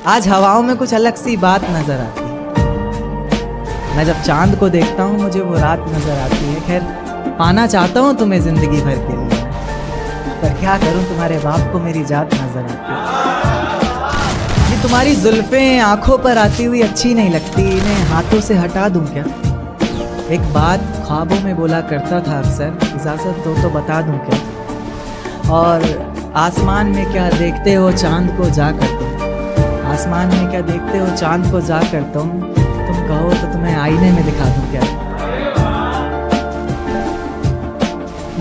आज हवाओं में कुछ अलग सी बात नजर आती है। मैं जब चांद को देखता हूँ मुझे वो रात नजर आती है। खैर पाना चाहता हूँ तुम्हें जिंदगी भर के लिए, पर क्या करूँ तुम्हारे बाप को मेरी जात नजर आती है। ये तुम्हारी जुल्फें आंखों पर आती हुई अच्छी नहीं लगती, इन्हें हाथों से हटा दूं क्या? एक बात ख्वाबों में बोला करता था अक्सर, इजाजत दो तो बता दूं क्या? और आसमान में क्या देखते हो चांद को जा कर तुम, आसमान में क्या देखते हो चांद को जा कर तुम कहो तो तुम्हें आईने में दिखा दूं क्या?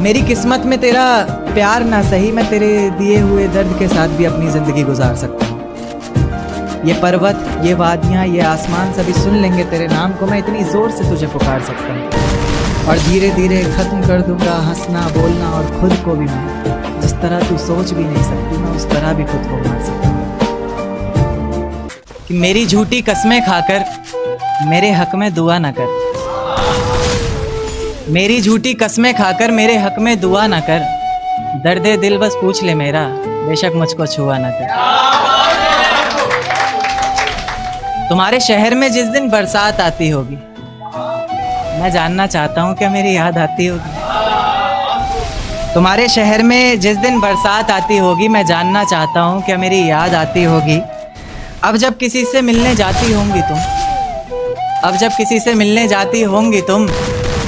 मेरी किस्मत में तेरा प्यार ना सही, मैं तेरे दिए हुए दर्द के साथ भी अपनी जिंदगी गुजार सकता हूँ। ये पर्वत, ये वादियाँ, ये आसमान सभी सुन लेंगे तेरे नाम को, मैं इतनी जोर से तुझे पुकार सकता हूँ। और धीरे धीरे खत्म कर दूंगा हंसना बोलना, और खुद को भी मैं जिस तरह तू सोच भी नहीं सकती, मैं उस तरह भी खुद को मार सकता हूँ। कि मेरी झूठी कस्में खाकर मेरे हक में दुआ ना कर, मेरी झूठी कस्में खाकर मेरे हक में दुआ ना कर, दर्दे दिल बस पूछ ले मेरा, बेशक मुझको छुआ ना कर। तुम्हारे शहर में जिस दिन बरसात आती होगी, मैं जानना चाहता हूँ क्या मेरी याद आती होगी? तुम्हारे शहर में जिस दिन बरसात आती होगी, मैं जानना चाहता हूँ क्या मेरी याद आती होगी? अब जब किसी से मिलने जाती होंगी तुम, अब जब किसी से मिलने जाती होंगी तुम,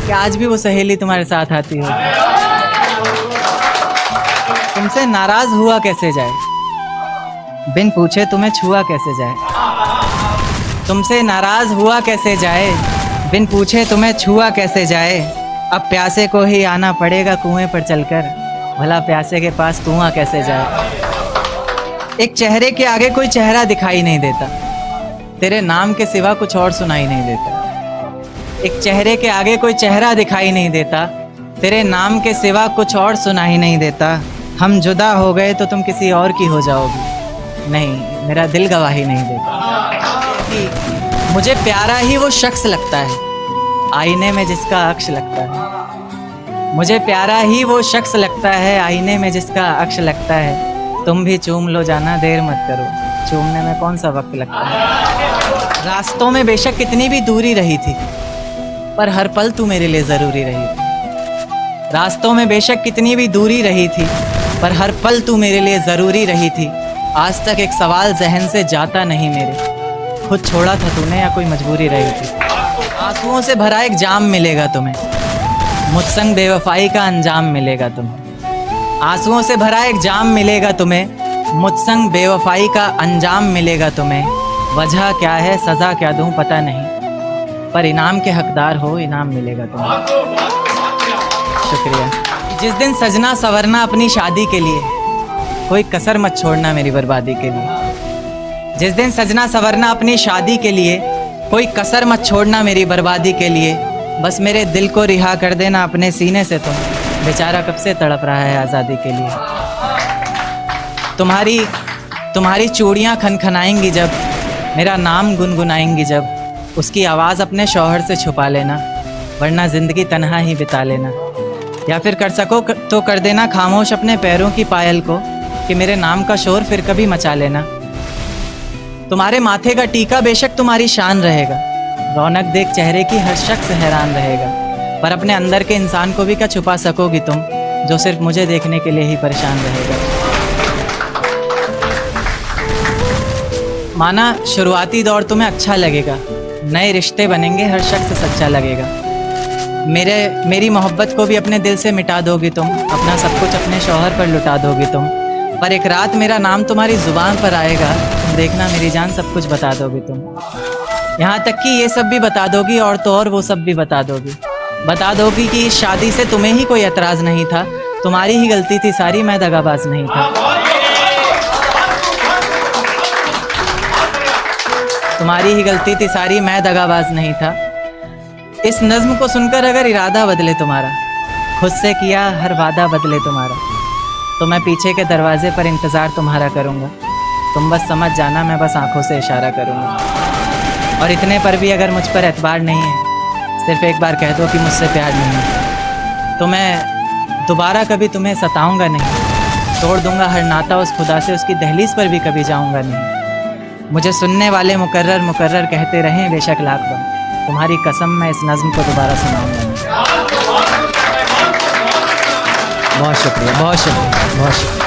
क्या आज भी वो सहेली तुम्हारे साथ आती होगी? तुमसे नाराज हुआ कैसे जाए, बिन पूछे तुम्हें छुआ कैसे जाए? तुमसे नाराज हुआ कैसे जाए, बिन पूछे तुम्हें छुआ कैसे जाए? अब प्यासे को ही आना पड़ेगा कुएं पर चलकर, भला प्यासे के पास कुआं कैसे जाए? एक चेहरे के आगे कोई चेहरा दिखाई नहीं देता, तेरे नाम के सिवा कुछ और सुनाई नहीं देता। एक चेहरे के आगे कोई चेहरा दिखाई नहीं देता, तेरे नाम के सिवा कुछ और सुनाई नहीं देता। हम जुदा हो गए तो तुम किसी और की हो जाओगी, नहीं मेरा दिल गवाही नहीं देता। मुझे प्यारा ही वो शख्स लगता है आईने में जिसका अक्स लगता है, मुझे प्यारा ही वो शख्स लगता है आईने में जिसका अक्स लगता है। तुम भी चूम लो जाना देर मत करो, चूमने में कौन सा वक्त लगता है। रास्तों में बेशक कितनी भी दूरी रही थी, पर हर पल तू मेरे लिए ज़रूरी रही थी। रास्तों में बेशक कितनी भी दूरी रही थी, पर हर पल तू मेरे लिए ज़रूरी रही थी। आज तक एक सवाल जहन से जाता नहीं मेरे, खुद छोड़ा था तूने या कोई मजबूरी रही थी। आंसुओं से भरा एक जाम मिलेगा तुम्हें, मुझसंग बेवफाई का अंजाम मिलेगा तुम्हें। आंसुओं से भरा एक जाम मिलेगा तुम्हें, मुझसंग बेवफाई का अंजाम मिलेगा तुम्हें। वजह क्या है सज़ा क्या दूं पता नहीं, पर इनाम के हकदार हो इनाम मिलेगा तुम्हें। शुक्रिया। जिस दिन सजना संवरना अपनी शादी के लिए, कोई कसर मत छोड़ना मेरी बर्बादी के लिए। जिस दिन सजना संवरना अपनी शादी के लिए, कोई कसर मत छोड़ना मेरी बर्बादी के लिए। बस मेरे दिल को रिहा कर देना अपने सीने से तुम, बेचारा कब से तड़प रहा है आज़ादी के लिए। तुम्हारी चूड़ियाँ खनखनाएंगी जब, मेरा नाम गुनगुनाएंगी जब, उसकी आवाज़ अपने शौहर से छुपा लेना, वरना ज़िंदगी तन्हा ही बिता लेना। या फिर कर सको तो कर देना खामोश अपने पैरों की पायल को, कि मेरे नाम का शोर फिर कभी मचा लेना। तुम्हारे माथे का टीका बेशक तुम्हारी शान रहेगा, रौनक देख चेहरे की हर शख्स हैरान रहेगा, पर अपने अंदर के इंसान को भी क्या छुपा सकोगी तुम, जो सिर्फ मुझे देखने के लिए ही परेशान रहेगा। माना शुरुआती दौर तुम्हें अच्छा लगेगा, नए रिश्ते बनेंगे हर शख्स सच्चा लगेगा। मेरी मोहब्बत को भी अपने दिल से मिटा दोगी तुम, अपना सब कुछ अपने शौहर पर लुटा दोगी तुम। पर एक रात मेरा नाम तुम्हारी ज़ुबान पर आएगा, तुम देखना मेरी जान सब कुछ बता दोगी तुम। यहाँ तक कि ये सब भी बता दोगी, और तो और वो सब भी बता दोगी कि इस शादी से तुम्हें ही कोई एतराज़ नहीं था, तुम्हारी ही गलती थी सारी, मैं दगाबाज नहीं था। तुम्हारी ही गलती थी सारी, मैं दगाबाज नहीं था। इस नज़्म को सुनकर अगर इरादा बदले तुम्हारा, खुद से किया हर वादा बदले तुम्हारा, तो मैं पीछे के दरवाजे पर इंतज़ार तुम्हारा करूँगा। तुम बस समझ जाना, मैं बस आंखों से इशारा करूँगा। और इतने पर भी अगर मुझ पर एतबार नहीं है, सिर्फ एक बार कह दो कि मुझसे प्यार नहीं है, तो मैं दोबारा कभी तुम्हें सताऊँगा नहीं, तोड़ दूँगा हर नाता उस खुदा से, उसकी दहलीज पर भी कभी जाऊँगा नहीं। मुझे सुनने वाले मुकर्रर मुकर्रर कहते रहें बेशक लाख बार, तुम्हारी कसम मैं इस नज़्म को दोबारा सुनाऊंगा नहीं। बहुत शुक्रिया, बहुत शुक्रिया, बहुत शुक्रिया।